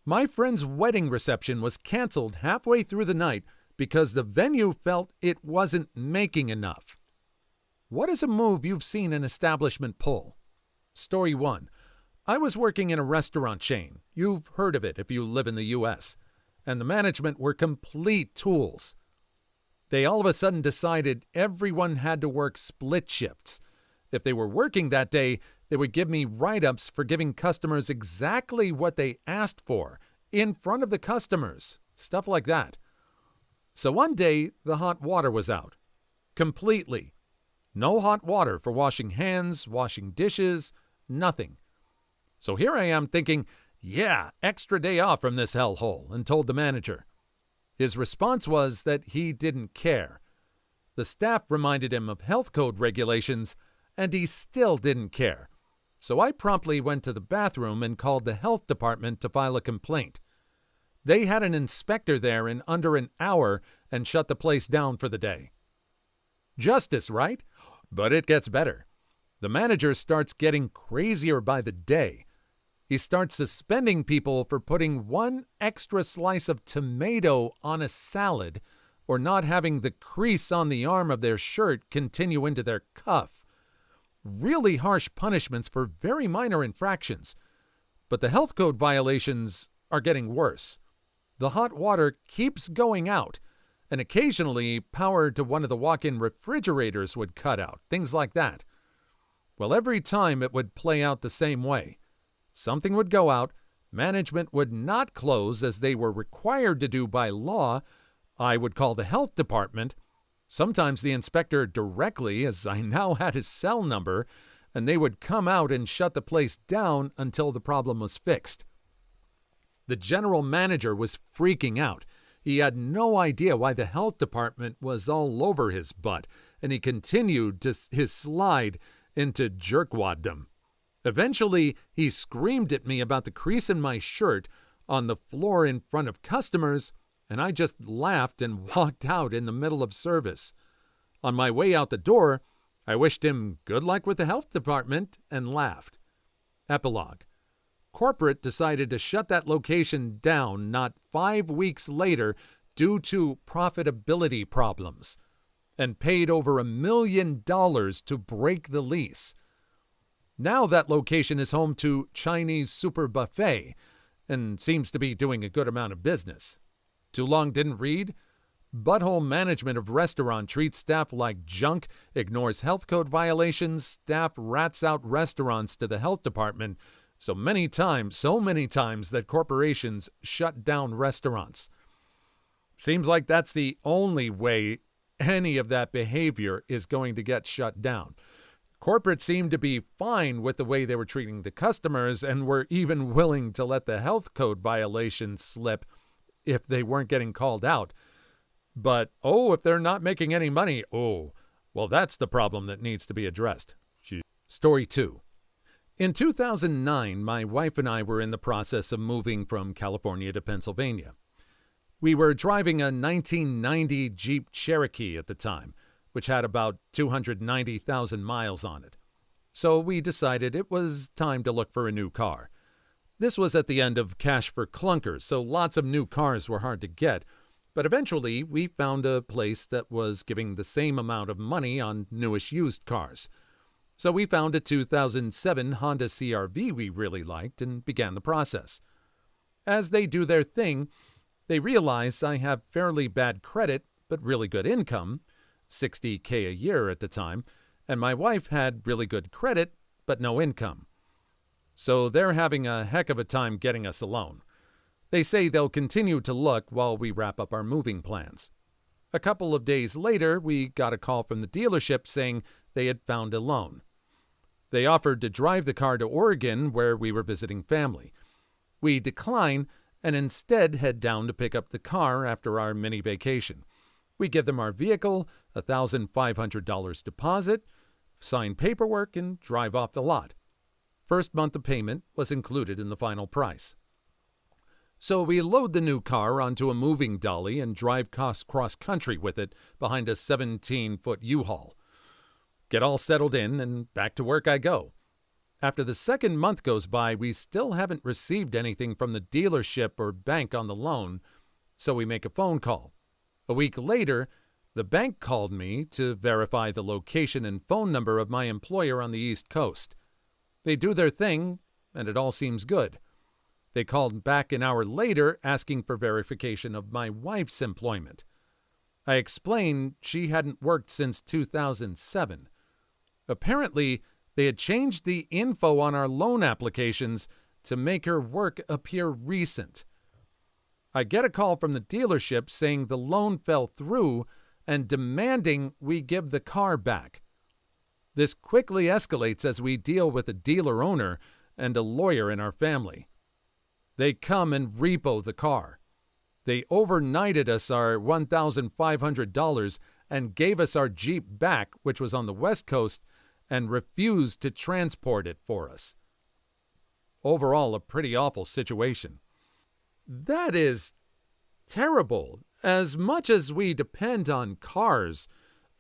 My friend's wedding reception was canceled halfway through the night because the venue felt it wasn't making enough. What is a move you've seen an establishment pull? Story 1. I was working in a restaurant chain. You've heard of it if you live in the U.S. And the management were complete tools. They all of a sudden decided everyone had to work split shifts. If they were working that day, they would give me write-ups for giving customers exactly what they asked for, in front of the customers, stuff like that. So one day, the hot water was out. Completely. No hot water for washing hands, washing dishes, nothing. So here I am thinking, yeah, extra day off from this hellhole, and told the manager. His response was that he didn't care. The staff reminded him of health code regulations, and he still didn't care. So I promptly went to the bathroom and called the health department to file a complaint. They had an inspector there in under an hour and shut the place down for the day. Justice, right? But it gets better. The manager starts getting crazier by the day. He starts suspending people for putting one extra slice of tomato on a salad or not having the crease on the arm of their shirt continue into their cuff. Really harsh punishments for very minor infractions. But the health code violations are getting worse. The hot water keeps going out, and occasionally power to one of the walk-in refrigerators would cut out, things like that. Well, every time it would play out the same way. Something would go out, management would not close as they were required to do by law. I would call the health department, sometimes the inspector directly, as I now had his cell number, and they would come out and shut the place down until the problem was fixed. The general manager was freaking out. He had no idea why the health department was all over his butt, and he continued his slide into jerkwaddom. Eventually, he screamed at me about the crease in my shirt on the floor in front of customers, and I just laughed and walked out in the middle of service. On my way out the door, I wished him good luck with the health department and laughed. Epilogue. Corporate decided to shut that location down not 5 weeks later due to profitability problems and paid over $1 million to break the lease. Now that location is home to Chinese Super Buffet and seems to be doing a good amount of business. Too long didn't read? Butthole management of restaurant treats staff like junk, ignores health code violations, staff rats out restaurants to the health department so many times that corporations shut down restaurants. Seems like that's the only way any of that behavior is going to get shut down. Corporate seemed to be fine with the way they were treating the customers and were even willing to let the health code violations slip if they weren't getting called out. But, if they're not making any money, well, that's the problem that needs to be addressed. Story 2. In 2009, my wife and I were in the process of moving from California to Pennsylvania. We were driving a 1990 Jeep Cherokee at the time, which had about 290,000 miles on it. So we decided it was time to look for a new car. This was at the end of cash for clunkers, so lots of new cars were hard to get, but eventually we found a place that was giving the same amount of money on newish used cars. So we found a 2007 Honda CR-V we really liked and began the process. As they do their thing, they realize I have fairly bad credit but really good income, $60K a year at the time, and my wife had really good credit but no income. So they're having a heck of a time getting us a loan. They say they'll continue to look while we wrap up our moving plans. A couple of days later, we got a call from the dealership saying they had found a loan. They offered to drive the car to Oregon, where we were visiting family. We decline and instead head down to pick up the car after our mini vacation. We give them our vehicle, $1,500 deposit, sign paperwork, and drive off the lot. First month of payment was included in the final price. So we load the new car onto a moving dolly and drive cross-country with it behind a 17-foot U-Haul. Get all settled in, and back to work I go. After the second month goes by, we still haven't received anything from the dealership or bank on the loan, so we make a phone call. A week later, the bank called me to verify the location and phone number of my employer on the East Coast. They do their thing, and it all seems good. They called back an hour later asking for verification of my wife's employment. I explained she hadn't worked since 2007. Apparently, they had changed the info on our loan applications to make her work appear recent. I get a call from the dealership saying the loan fell through and demanding we give the car back. This quickly escalates as we deal with a dealer owner and a lawyer in our family. They come and repo the car. They overnighted us our $1,500 and gave us our Jeep back, which was on the West Coast, and refused to transport it for us. Overall, a pretty awful situation. That is terrible. As much as we depend on cars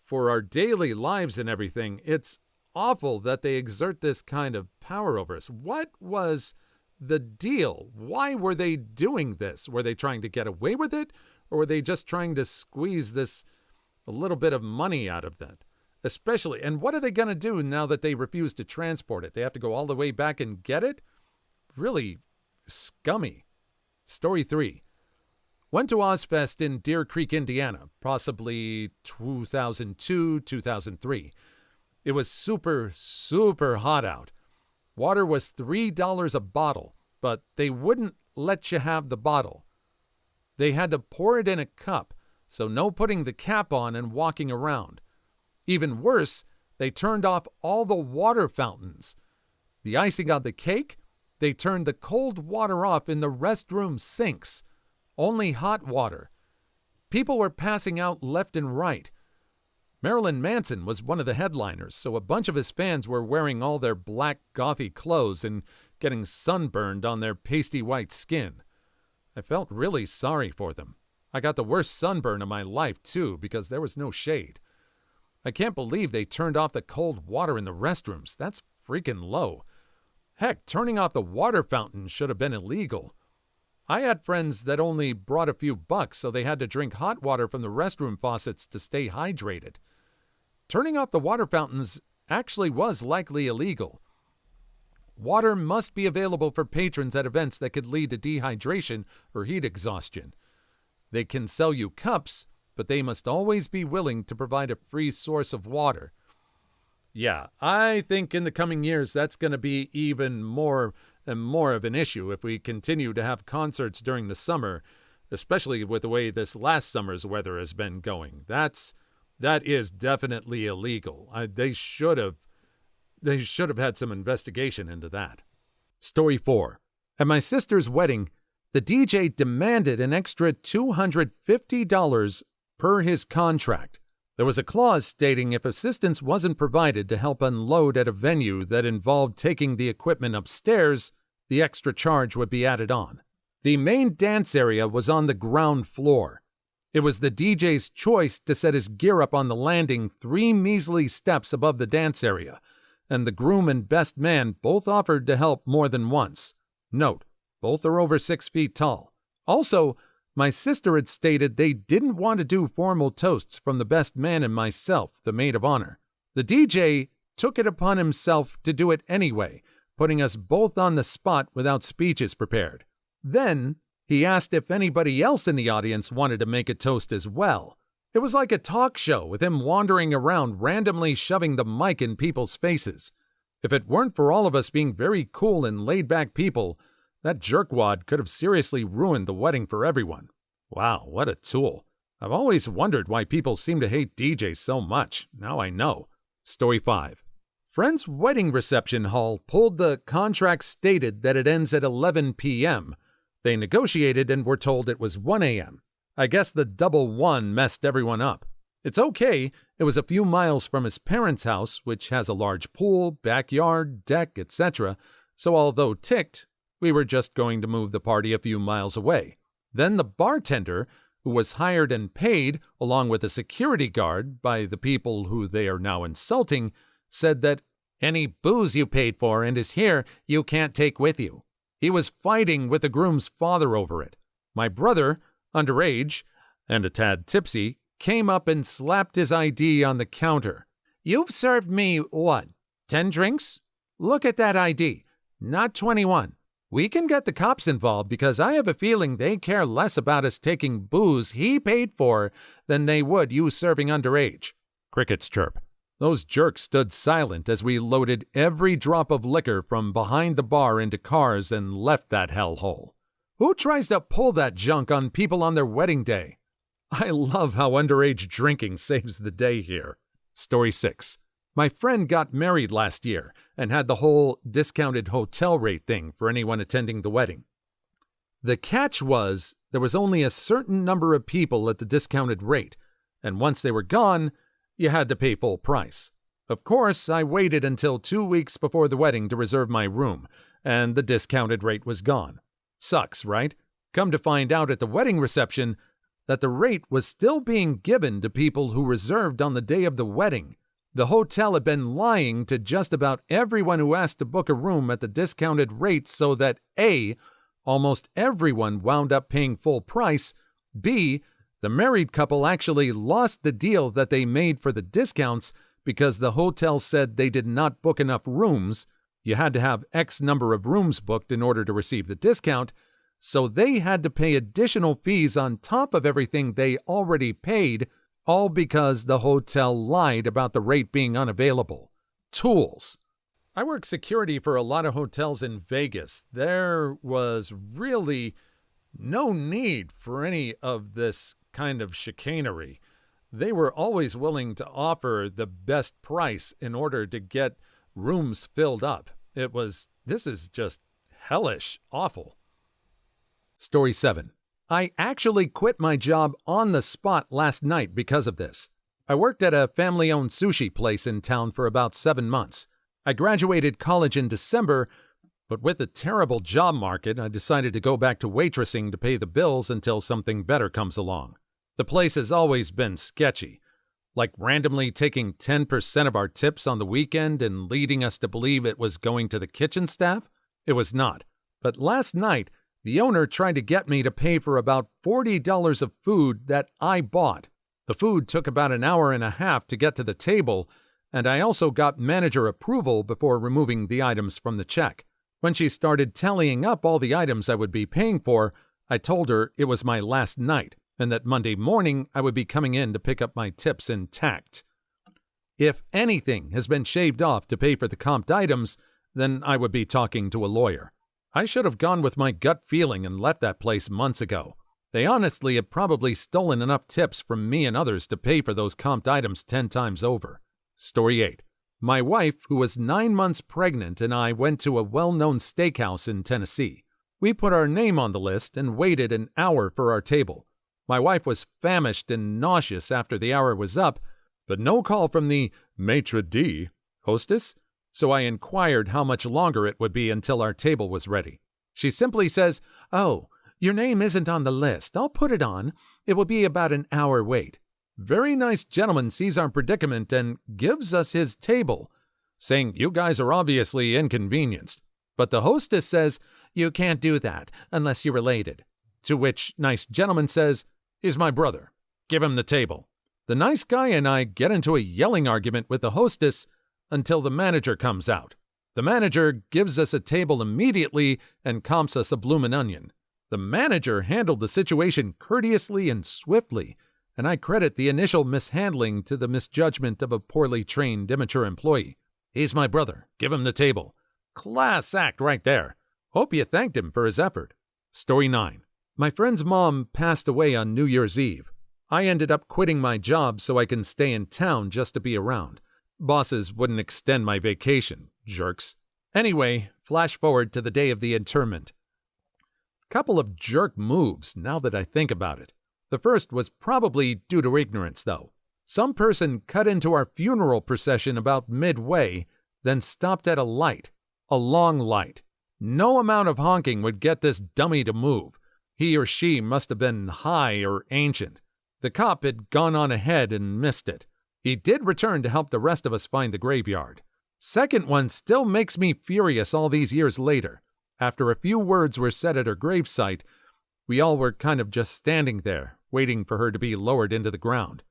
for our daily lives and everything, it's awful that they exert this kind of power over us. What was the deal? Why were they doing this? Were they trying to get away with it, or were they just trying to squeeze a little bit of money out of that? Especially, and what are they going to do now that they refuse to transport it? They have to go all the way back and get it? Really scummy. Story 3. Went to Ozfest in Deer Creek, Indiana, possibly 2002, 2003. It was super, super hot out. Water was $3 a bottle, but they wouldn't let you have the bottle. They had to pour it in a cup, so no putting the cap on and walking around. Even worse, they turned off all the water fountains. The icing on the cake? They turned the cold water off in the restroom sinks. Only hot water. People were passing out left and right. Marilyn Manson was one of the headliners, so a bunch of his fans were wearing all their black gothy clothes and getting sunburned on their pasty white skin. I felt really sorry for them. I got the worst sunburn of my life, too, because there was no shade. I can't believe they turned off the cold water in the restrooms. That's freaking low. Heck, turning off the water fountain should have been illegal. I had friends that only brought a few bucks, so they had to drink hot water from the restroom faucets to stay hydrated. Turning off the water fountains actually was likely illegal. Water must be available for patrons at events that could lead to dehydration or heat exhaustion. They can sell you cups, but they must always be willing to provide a free source of water. Yeah, I think in the coming years that's going to be even more and more of an issue if we continue to have concerts during the summer, especially with the way this last summer's weather has been going. That is definitely illegal. They should have had some investigation into that. Story 4. At my sister's wedding, the DJ demanded an extra $250 per his contract. There was a clause stating if assistance wasn't provided to help unload at a venue that involved taking the equipment upstairs, the extra charge would be added on. The main dance area was on the ground floor. It was the DJ's choice to set his gear up on the landing 3 measly steps above the dance area, and the groom and best man both offered to help more than once. Note, both are over 6 feet tall. Also, my sister had stated they didn't want to do formal toasts from the best man and myself, the maid of honor. The DJ took it upon himself to do it anyway, putting us both on the spot without speeches prepared. Then, he asked if anybody else in the audience wanted to make a toast as well. It was like a talk show with him wandering around randomly shoving the mic in people's faces. If it weren't for all of us being very cool and laid-back people, that jerkwad could have seriously ruined the wedding for everyone. Wow, what a tool. I've always wondered why people seem to hate DJs so much. Now I know. Story 5. Friend's wedding reception hall pulled the contract stated that it ends at 11 p.m. They negotiated and were told it was 1 a.m. I guess the double 1 messed everyone up. It's okay, it was a few miles from his parents' house, which has a large pool, backyard, deck, etc., so although ticked, we were just going to move the party a few miles away. Then the bartender, who was hired and paid, along with a security guard, by the people who they are now insulting, said that Any booze you paid for and is here, you can't take with you. He was fighting with the groom's father over it. My brother, underage, and a tad tipsy, came up and slapped his ID on the counter. You've served me, what, 10 drinks? Look at that ID. Not 21. We can get the cops involved because I have a feeling they care less about us taking booze he paid for than they would you serving underage. Crickets chirp. Those jerks stood silent as we loaded every drop of liquor from behind the bar into cars and left that hellhole. Who tries to pull that junk on people on their wedding day? I love how underage drinking saves the day here. Story 6. My friend got married last year and had the whole discounted hotel rate thing for anyone attending the wedding. The catch was there was only a certain number of people at the discounted rate, and once they were gone, you had to pay full price. Of course, I waited until 2 weeks before the wedding to reserve my room, and the discounted rate was gone. Sucks, right? Come to find out at the wedding reception that the rate was still being given to people who reserved on the day of the wedding. The hotel had been lying to just about everyone who asked to book a room at the discounted rate so that A, almost everyone wound up paying full price, B, the married couple actually lost the deal that they made for the discounts because the hotel said they did not book enough rooms. You had to have X number of rooms booked in order to receive the discount, so they had to pay additional fees on top of everything they already paid, all because the hotel lied about the rate being unavailable. Tools. I work security for a lot of hotels in Vegas. There was really no need for any of this kind of chicanery. They were always willing to offer the best price in order to get rooms filled up. This is just hellish, awful. Story 7. I actually quit my job on the spot last night because of this. I worked at a family-owned sushi place in town for about 7 months. I graduated college in December, but with the terrible job market, I decided to go back to waitressing to pay the bills until something better comes along. The place has always been sketchy, like randomly taking 10% of our tips on the weekend and leading us to believe it was going to the kitchen staff. It was not. But last night, the owner tried to get me to pay for about $40 of food that I bought. The food took about an hour and a half to get to the table, and I also got manager approval before removing the items from the check. When she started tallying up all the items I would be paying for, I told her it was my last night, and that Monday morning I would be coming in to pick up my tips intact. If anything has been shaved off to pay for the comped items, then I would be talking to a lawyer. I should have gone with my gut feeling and left that place months ago. They honestly had probably stolen enough tips from me and others to pay for those comped items 10 times over. Story 8. My wife, who was 9 months pregnant, and I went to a well-known steakhouse in Tennessee. We put our name on the list and waited an hour for our table. My wife was famished and nauseous after the hour was up, but no call from the maitre d', hostess, so I inquired how much longer it would be until our table was ready. She simply says, "Oh, your name isn't on the list. I'll put it on. It will be about an hour wait." Very nice gentleman sees our predicament and gives us his table, saying, "You guys are obviously inconvenienced." But the hostess says, "You can't do that unless you're related." To which nice gentleman says, "He's my brother. Give him the table." The nice guy and I get into a yelling argument with the hostess until the manager comes out. The manager gives us a table immediately and comps us a bloomin' onion. The manager handled the situation courteously and swiftly, and I credit the initial mishandling to the misjudgment of a poorly trained immature employee. "He's my brother. Give him the table." Class act right there. Hope you thanked him for his effort. Story 9. My friend's mom passed away on New Year's Eve. I ended up quitting my job so I can stay in town just to be around. Bosses wouldn't extend my vacation, jerks. Anyway, flash forward to the day of the interment. Couple of jerk moves now that I think about it. The first was probably due to ignorance, though. Some person cut into our funeral procession about midway, then stopped at a light. A long light. No amount of honking would get this dummy to move. He or she must have been high or ancient. The cop had gone on ahead and missed it. He did return to help the rest of us find the graveyard. Second one still makes me furious all these years later. After a few words were said at her gravesite, we all were kind of just standing there, waiting for her to be lowered into the ground.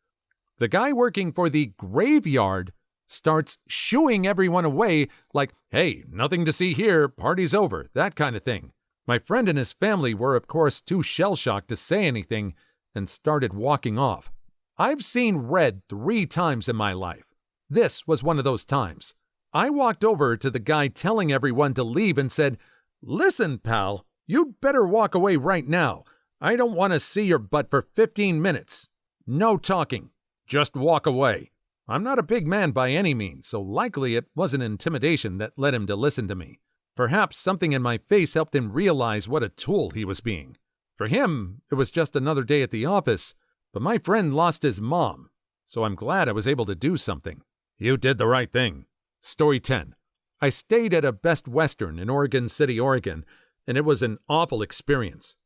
The guy working for the graveyard starts shooing everyone away like, "Hey, nothing to see here, party's over," that kind of thing. My friend and his family were, of course, too shell-shocked to say anything and started walking off. I've seen red 3 times in my life. This was one of those times. I walked over to the guy telling everyone to leave and said, "Listen, pal, you'd better walk away right now. I don't want to see your butt for 15 minutes. No talking. Just walk away." I'm not a big man by any means, so likely it wasn't intimidation that led him to listen to me. Perhaps something in my face helped him realize what a tool he was being. For him, it was just another day at the office, but my friend lost his mom, so I'm glad I was able to do something. You did the right thing. Story 10. I stayed at a Best Western in Oregon City, Oregon, and it was an awful experience.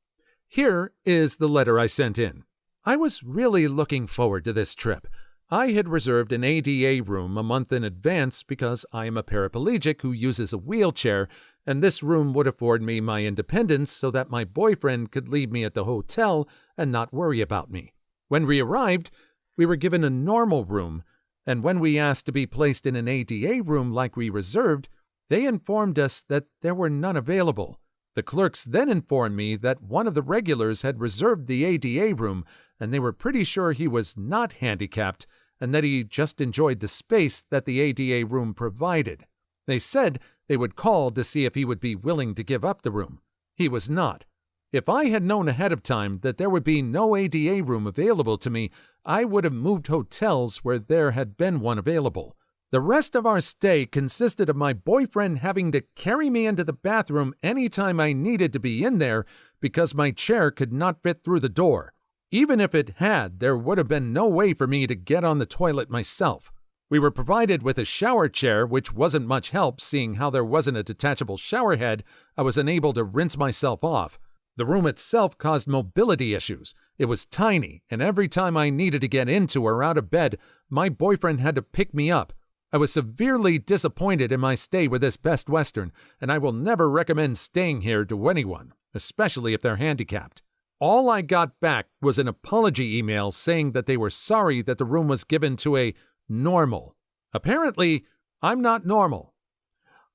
Here is the letter I sent in. I was really looking forward to this trip. I had reserved an ADA room a month in advance because I am a paraplegic who uses a wheelchair, and this room would afford me my independence so that my boyfriend could leave me at the hotel and not worry about me. When we arrived, we were given a normal room, and when we asked to be placed in an ADA room like we reserved, they informed us that there were none available. The clerks then informed me that one of the regulars had reserved the ADA room, and they were pretty sure he was not handicapped and that he just enjoyed the space that the ADA room provided. They said they would call to see if he would be willing to give up the room. He was not. If I had known ahead of time that there would be no ADA room available to me, I would have moved hotels where there had been one available. The rest of our stay consisted of my boyfriend having to carry me into the bathroom anytime I needed to be in there because my chair could not fit through the door. Even if it had, there would have been no way for me to get on the toilet myself. We were provided with a shower chair, which wasn't much help seeing how there wasn't a detachable shower head. I was unable to rinse myself off. The room itself caused mobility issues. It was tiny, and every time I needed to get into or out of bed, my boyfriend had to pick me up. I was severely disappointed in my stay with this Best Western, and I will never recommend staying here to anyone, especially if they're handicapped. All I got back was an apology email saying that they were sorry that the room was given to a normal. Apparently, I'm not normal.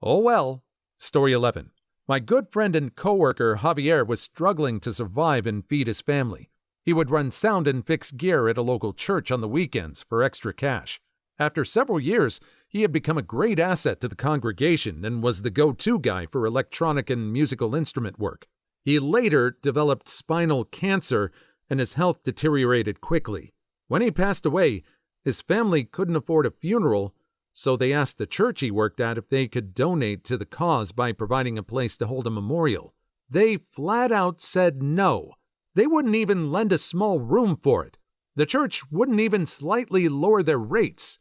Oh well. Story 11. My good friend and coworker Javier was struggling to survive and feed his family. He would run sound and fix gear at a local church on the weekends for extra cash. After several years, he had become a great asset to the congregation and was the go-to guy for electronic and musical instrument work. He later developed spinal cancer, and his health deteriorated quickly. When he passed away, his family couldn't afford a funeral, so they asked the church he worked at if they could donate to the cause by providing a place to hold a memorial. They flat out said no. They wouldn't even lend a small room for it. The church wouldn't even slightly lower their rates.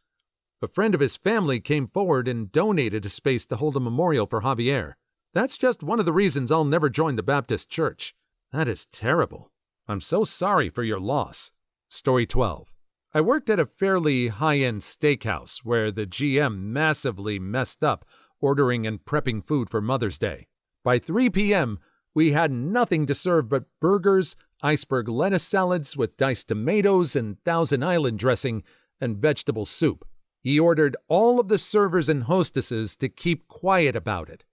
A friend of his family came forward and donated a space to hold a memorial for Javier. That's just one of the reasons I'll never join the Baptist church. That is terrible. I'm so sorry for your loss. Story 12. I worked at a fairly high-end steakhouse where the GM massively messed up ordering and prepping food for Mother's Day. By 3 p.m., we had nothing to serve but burgers, iceberg lettuce salads with diced tomatoes and Thousand Island dressing, and vegetable soup. He ordered all of the servers and hostesses to keep quiet about it.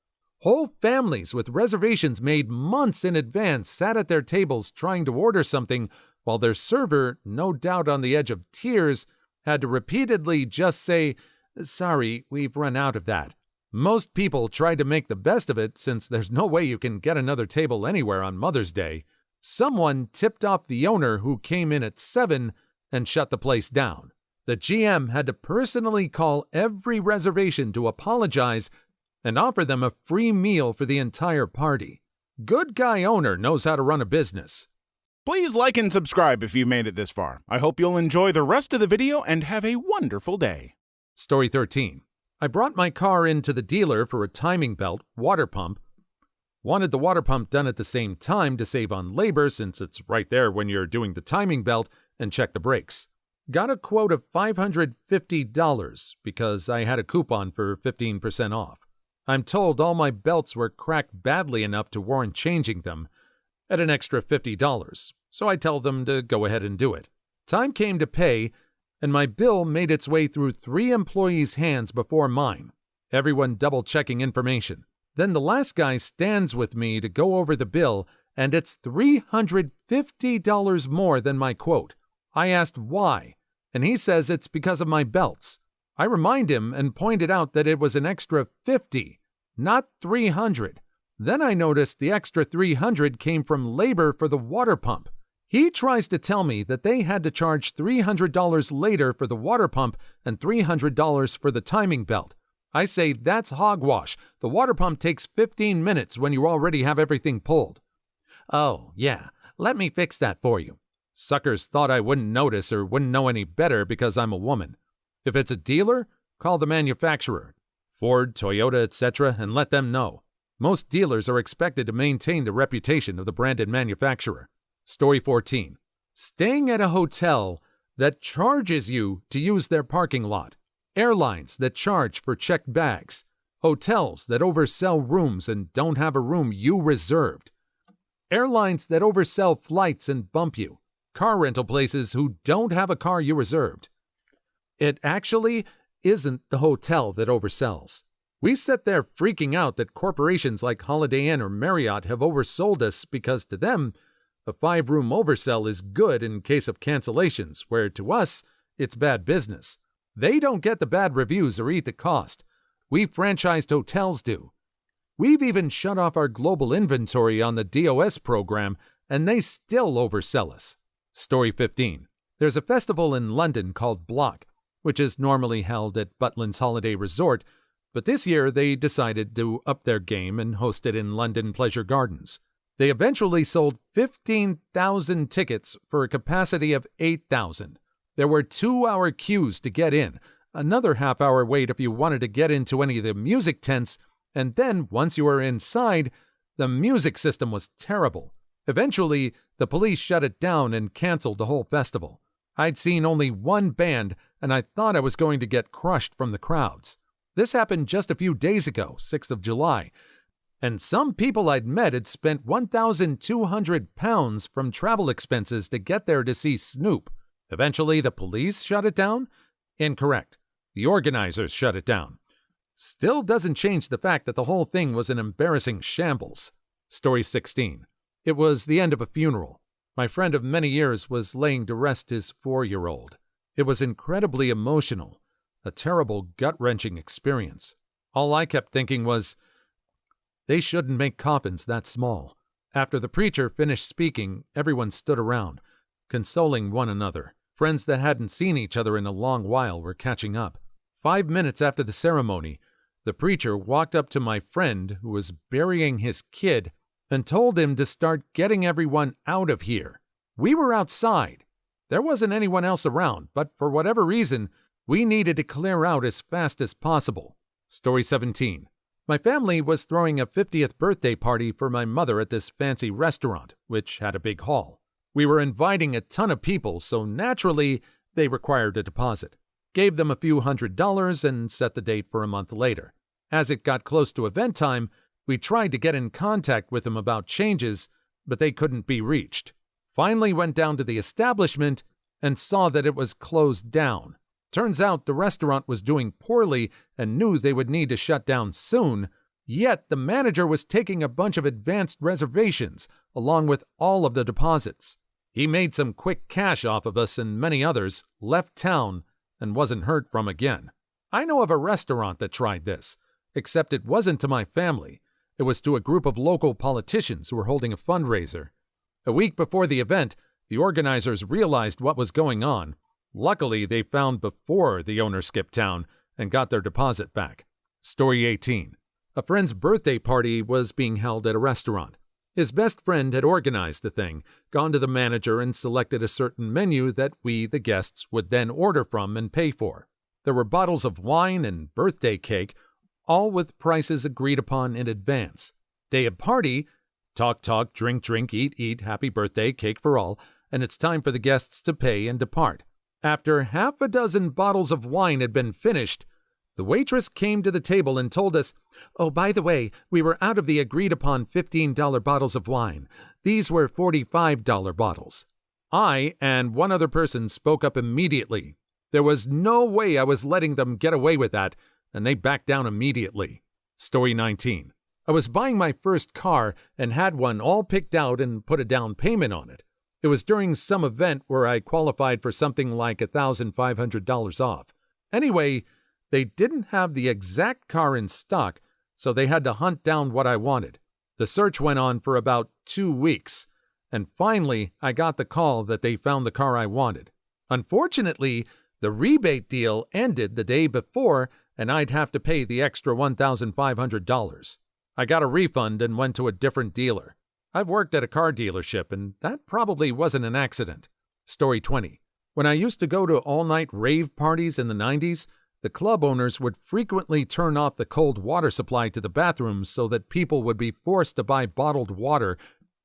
Whole families with reservations made months in advance sat at their tables trying to order something while their server, no doubt on the edge of tears, had to repeatedly just say, "Sorry, we've run out of that." Most people tried to make the best of it since there's no way you can get another table anywhere on Mother's Day. Someone tipped off the owner who came in at 7 and shut the place down. The GM had to personally call every reservation to apologize and offer them a free meal for the entire party. Good guy owner knows how to run a business. Please like and subscribe if you've made it this far. I hope you'll enjoy the rest of the video and have a wonderful day. Story 13. I brought my car into the dealer for a timing belt, water pump. Wanted the water pump done at the same time to save on labor since it's right there when you're doing the timing belt, and check the brakes. Got a quote of $550 because I had a coupon for 15% off. I'm told all my belts were cracked badly enough to warrant changing them at an extra $50, so I tell them to go ahead and do it. Time came to pay, and my bill made its way through 3 employees' hands before mine, everyone double-checking information. Then the last guy stands with me to go over the bill, and it's $350 more than my quote. I asked why, and he says it's because of my belts. I remind him and pointed out that it was an extra $50, not $300. Then I noticed the extra $300 came from labor for the water pump. He tries to tell me that they had to charge $300 later for the water pump and $300 for the timing belt. I say that's hogwash. The water pump takes 15 minutes when you already have everything pulled. Oh, yeah, let me fix that for you. Suckers thought I wouldn't notice or wouldn't know any better because I'm a woman. If it's a dealer, call the manufacturer, Ford, Toyota, etc., and let them know. Most dealers are expected to maintain the reputation of the branded manufacturer. Story 14. Staying at a hotel that charges you to use their parking lot. Airlines that charge for checked bags. Hotels that oversell rooms and don't have a room you reserved. Airlines that oversell flights and bump you. Car rental places who don't have a car you reserved. It actually isn't the hotel that oversells. We sit there freaking out that corporations like Holiday Inn or Marriott have oversold us because to them, a 5-room oversell is good in case of cancellations, where to us, it's bad business. They don't get the bad reviews or eat the cost. We franchised hotels do. We've even shut off our global inventory on the DOS program, and they still oversell us. Story 15. There's a festival in London called Block, which is normally held at Butlins Holiday Resort, but this year they decided to up their game and host it in London Pleasure Gardens. They eventually sold 15,000 tickets for a capacity of 8,000. There were 2-hour queues to get in, another half-hour wait if you wanted to get into any of the music tents, and then once you were inside, the music system was terrible. Eventually, the police shut it down and canceled the whole festival. I'd seen only one band, and I thought I was going to get crushed from the crowds. This happened just a few days ago, 6th of July, and some people I'd met had spent £1,200 from travel expenses to get there to see Snoop. Eventually, the police shut it down? Incorrect. The organizers shut it down. Still doesn't change the fact that the whole thing was an embarrassing shambles. Story 16. It was the end of a funeral. My friend of many years was laying to rest his 4-year-old. It was incredibly emotional, a terrible gut-wrenching experience. All I kept thinking was, they shouldn't make coffins that small. After the preacher finished speaking, everyone stood around, consoling one another. Friends that hadn't seen each other in a long while were catching up. 5 minutes after the ceremony, the preacher walked up to my friend who was burying his kid and told him to start getting everyone out of here. We were outside. There wasn't anyone else around, but for whatever reason, we needed to clear out as fast as possible. Story 17. My family was throwing a 50th birthday party for my mother at this fancy restaurant, which had a big hall. We were inviting a ton of people, so naturally, they required a deposit. Gave them a few $100s and set the date for a month later. As it got close to event time, we tried to get in contact with them about changes, but they couldn't be reached. Finally went down to the establishment and saw that it was closed down. Turns out the restaurant was doing poorly and knew they would need to shut down soon, yet the manager was taking a bunch of advanced reservations along with all of the deposits. He made some quick cash off of us and many others, left town, and wasn't heard from again. I know of a restaurant that tried this, except it wasn't to my family. It was to a group of local politicians who were holding a fundraiser. A week before the event, the organizers realized what was going on. Luckily, they found before the owner skipped town and got their deposit back. Story 18. A friend's birthday party was being held at a restaurant. His best friend had organized the thing, gone to the manager and selected a certain menu that we, the guests, would then order from and pay for. There were bottles of wine and birthday cake, all with prices agreed upon in advance. Day of party, talk, drink, eat, happy birthday, cake for all, and it's time for the guests to pay and depart. After half a dozen bottles of wine had been finished, the waitress came to the table and told us, "Oh, by the way, we were out of the agreed-upon $15 bottles of wine. These were $45 bottles." I and one other person spoke up immediately. There was no way I was letting them get away with that, and they backed down immediately. Story 19. I was buying my first car and had one all picked out and put a down payment on it. It was during some event where I qualified for something like $1,500 off. Anyway, they didn't have the exact car in stock, so they had to hunt down what I wanted. The search went on for about 2 weeks, and finally I got the call that they found the car I wanted. Unfortunately, the rebate deal ended the day before, and I'd have to pay the extra $1,500. I got a refund and went to a different dealer. I've worked at a car dealership, and that probably wasn't an accident. Story 20. When I used to go to all-night rave parties in the 90s, the club owners would frequently turn off the cold water supply to the bathrooms so that people would be forced to buy bottled water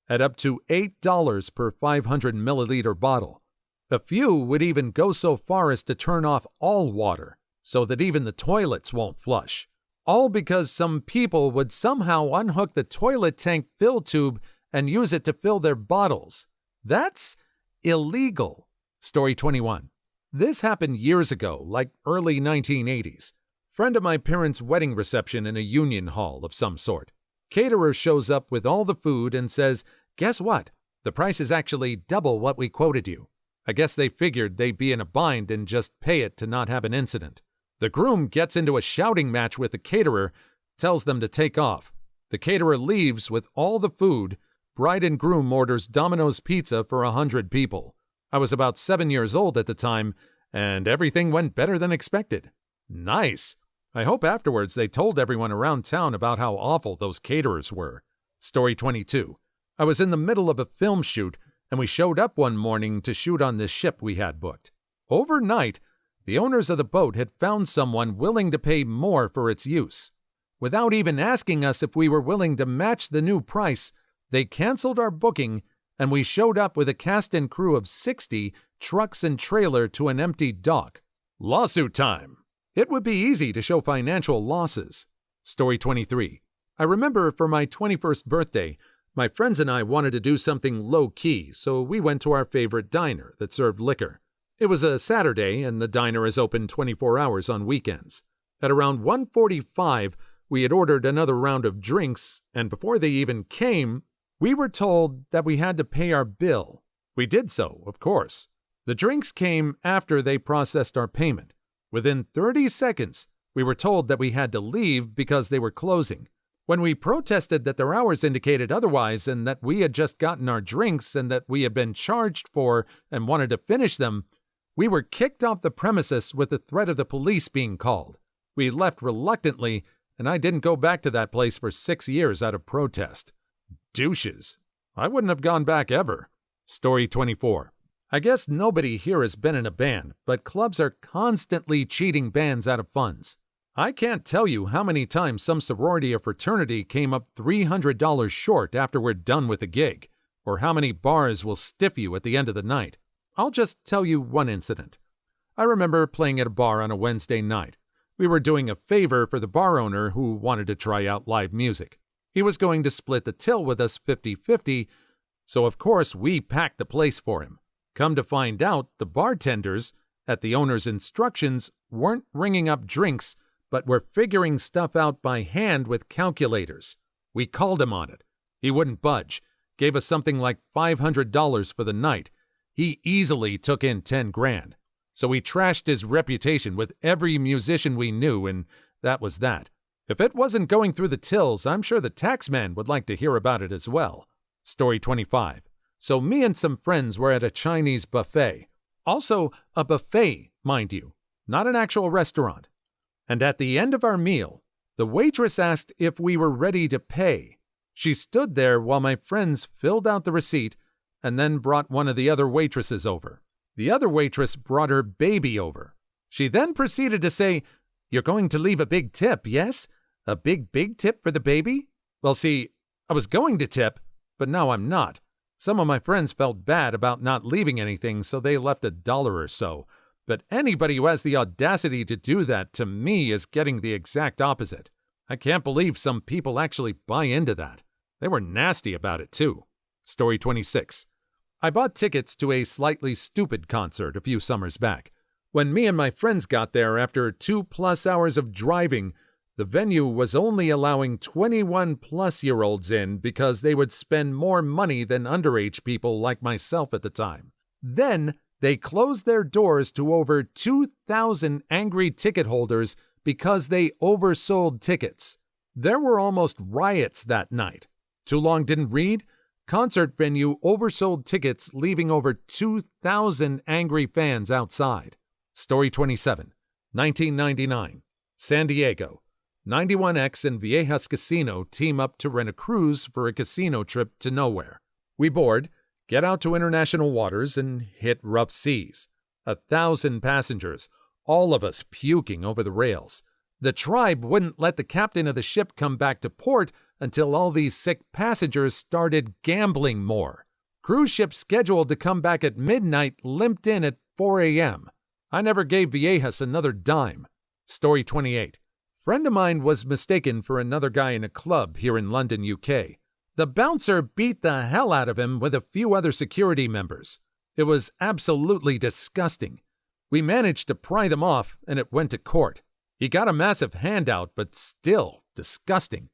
at up to $8 per 500 milliliter bottle. A few would even go so far as to turn off all water, so that even the toilets won't flush. All because some people would somehow unhook the toilet tank fill tube and use it to fill their bottles. That's illegal. Story 21. This happened years ago, like early 1980s. Friend of my parents' wedding reception in a union hall of some sort. Caterer shows up with all the food and says, "Guess what? The price is actually double what we quoted you." I guess they figured they'd be in a bind and just pay it to not have an incident. The groom gets into a shouting match with the caterer, tells them to take off. The caterer leaves with all the food. Bride and groom orders Domino's pizza for 100 people. I was about 7 years old at the time, and everything went better than expected. Nice. I hope afterwards they told everyone around town about how awful those caterers were. Story 22. I was in the middle of a film shoot, and we showed up one morning to shoot on this ship we had booked. Overnight, the owners of the boat had found someone willing to pay more for its use. Without even asking us if we were willing to match the new price, they canceled our booking, and we showed up with a cast and crew of 60, trucks and trailer to an empty dock. Lawsuit time! It would be easy to show financial losses. Story 23. I remember for my 21st birthday, my friends and I wanted to do something low-key, so we went to our favorite diner that served liquor. It was a Saturday, and the diner is open 24 hours on weekends. At around 1:45, we had ordered another round of drinks, and before they even came, we were told that we had to pay our bill. We did so, of course. The drinks came after they processed our payment. Within 30 seconds, we were told that we had to leave because they were closing. When we protested that their hours indicated otherwise and that we had just gotten our drinks and that we had been charged for and wanted to finish them, we were kicked off the premises with the threat of the police being called. We left reluctantly, and I didn't go back to that place for 6 years out of protest. Douches. I wouldn't have gone back ever. Story 24. I guess nobody here has been in a band, but clubs are constantly cheating bands out of funds. I can't tell you how many times some sorority or fraternity came up $300 short after we're done with the gig, or how many bars will stiff you at the end of the night. I'll just tell you one incident. I remember playing at a bar on a Wednesday night. We were doing a favor for the bar owner who wanted to try out live music. He was going to split the till with us 50-50, so of course we packed the place for him. Come to find out, the bartenders, at the owner's instructions, weren't ringing up drinks, but were figuring stuff out by hand with calculators. We called him on it. He wouldn't budge, gave us something like $500 for the night. He easily took in 10 grand. So we trashed his reputation with every musician we knew, and that was that. If it wasn't going through the tills, I'm sure the taxman would like to hear about it as well. Story 25. So me and some friends were at a Chinese buffet. Also, a buffet, mind you, not an actual restaurant. And at the end of our meal, the waitress asked if we were ready to pay. She stood there while my friends filled out the receipt and then brought one of the other waitresses over. The other waitress brought her baby over. She then proceeded to say, "You're going to leave a big tip, yes? A big tip for the baby?" Well, see, I was going to tip, but now I'm not. Some of my friends felt bad about not leaving anything, so they left $1 or so. But anybody who has the audacity to do that to me is getting the exact opposite. I can't believe some people actually buy into that. They were nasty about it, too. Story 26. I bought tickets to a slightly stupid concert a few summers back. When me and my friends got there after 2+ hours of driving, the venue was only allowing 21-plus-year-olds in because they would spend more money than underage people like myself at the time. Then they closed their doors to over 2,000 angry ticket holders because they oversold tickets. There were almost riots that night. Too long didn't read? Concert venue oversold tickets, leaving over 2,000 angry fans outside. Story 27. 1999. San Diego. 91X and Viejas Casino team up to rent a cruise for a casino trip to nowhere. We board, get out to international waters, and hit rough seas. 1,000 passengers, all of us puking over the rails. The tribe wouldn't let the captain of the ship come back to port until all these sick passengers started gambling more. Cruise ship scheduled to come back at midnight limped in at 4 a.m. I never gave Viejas another dime. Story 28. Friend of mine was mistaken for another guy in a club here in London, UK. The bouncer beat the hell out of him with a few other security members. It was absolutely disgusting. We managed to pry them off, and it went to court. He got a massive handout, but still disgusting.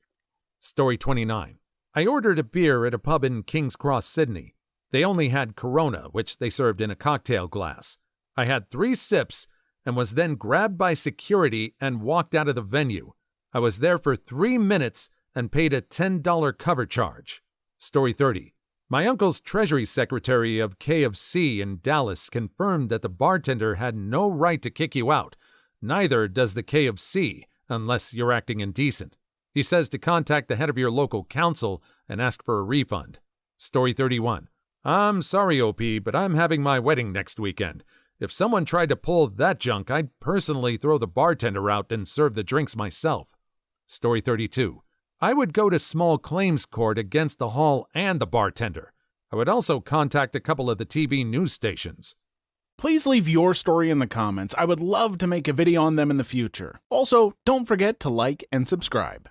Story 29. I ordered a beer at a pub in King's Cross, Sydney. They only had Corona, which they served in a cocktail glass. I had 3 sips and was then grabbed by security and walked out of the venue. I was there for 3 minutes and paid a $10 cover charge. Story 30. My uncle's treasury secretary of KFC in Dallas confirmed that the bartender had no right to kick you out. Neither does the KFC, unless you're acting indecent. He says to contact the head of your local council and ask for a refund. Story 31. I'm sorry, OP, but I'm having my wedding next weekend. If someone tried to pull that junk, I'd personally throw the bartender out and serve the drinks myself. Story 32. I would go to small claims court against the hall and the bartender. I would also contact a couple of the TV news stations. Please leave your story in the comments. I would love to make a video on them in the future. Also, don't forget to like and subscribe.